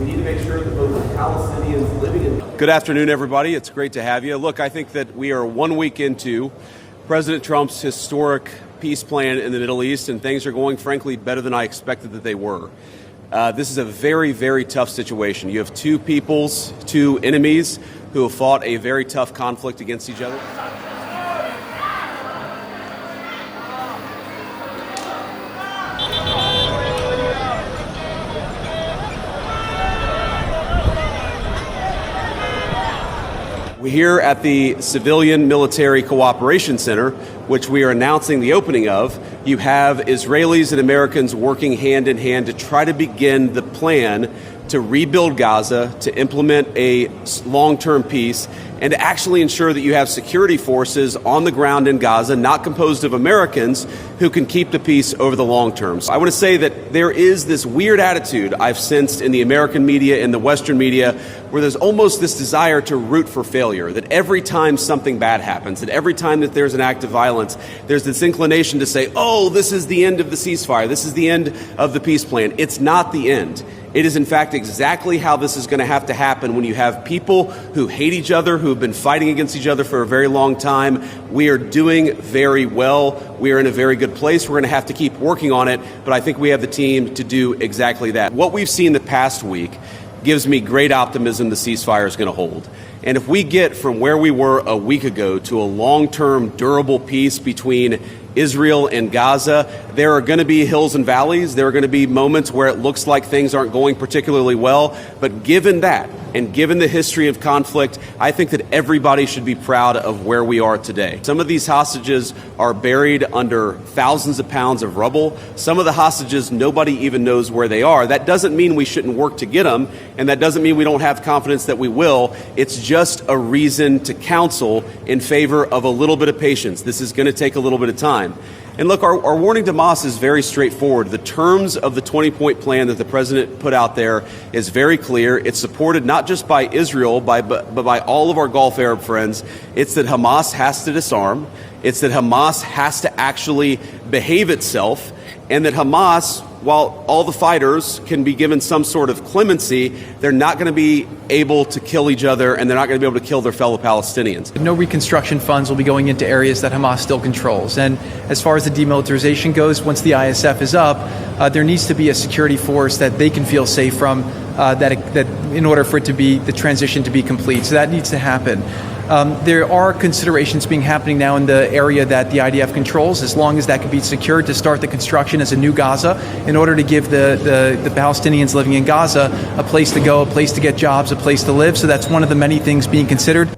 We need to make sure that both the Palestinians living in... Good afternoon, everybody. It's great to have you. Look, I think that we are 1 week into President Trump's historic peace plan in the Middle East, and things are going, frankly, better than I expected that they were. This is a very, very tough situation. You have two peoples, two enemies who have fought a very tough conflict against each other. We're here at the Civilian Military Cooperation Center, which we are announcing the opening of. You have Israelis and Americans working hand in hand to try to begin the plan to rebuild Gaza, to implement a long-term peace, and to actually ensure that you have security forces on the ground in Gaza, not composed of Americans, who can keep the peace over the long term. So I want to say that there is this weird attitude I've sensed in the American media and the Western media where there's almost this desire to root for failure, that every time something bad happens, that every time that there's an act of violence, there's this inclination to say, oh, this is the end of the ceasefire, this is the end of the peace plan. It's not the end. It is, in fact, exactly how this is going to have to happen when you have people who hate each other, who have been fighting against each other for a very long time. We are doing very well. We are in a very good place. We're going to have to keep working on it, but I think we have the team to do exactly that. What we've seen the past week gives me great optimism the ceasefire is going to hold. And if we get from where we were a week ago to a long-term, durable peace between Israel and Gaza, there are going to be hills and valleys. There are going to be moments where it looks like things aren't going particularly well. But given that, and given the history of conflict, I think that everybody should be proud of where we are today. Some of these hostages are buried under thousands of pounds of rubble. Some of the hostages, nobody even knows where they are. That doesn't mean we shouldn't work to get them, and that doesn't mean we don't have confidence that we will. It's just a reason to counsel in favor of a little bit of patience. This is going to take a little bit of time. And look, our warning to Hamas is very straightforward. The terms of the 20-point plan that the president put out there is very clear. It's supported not just by Israel, but by all of our Gulf Arab friends. It's that Hamas has to disarm. It's that Hamas has to actually behave itself. And that Hamas, while all the fighters can be given some sort of clemency, they're not going to be able to kill each other, and they're not going to be able to kill their fellow Palestinians. No reconstruction funds will be going into areas that Hamas still controls. And as far as the demilitarization goes, once the ISF is up, there needs to be a security force that they can feel safe from, that in order for it to be the transition to be complete. So that needs to happen. There are considerations happening now in the area that the IDF controls, as long as that can be secured, to start the construction as a new Gaza in order to give the Palestinians living in Gaza a place to go, a place to get jobs, a place to live. So that's one of the many things being considered.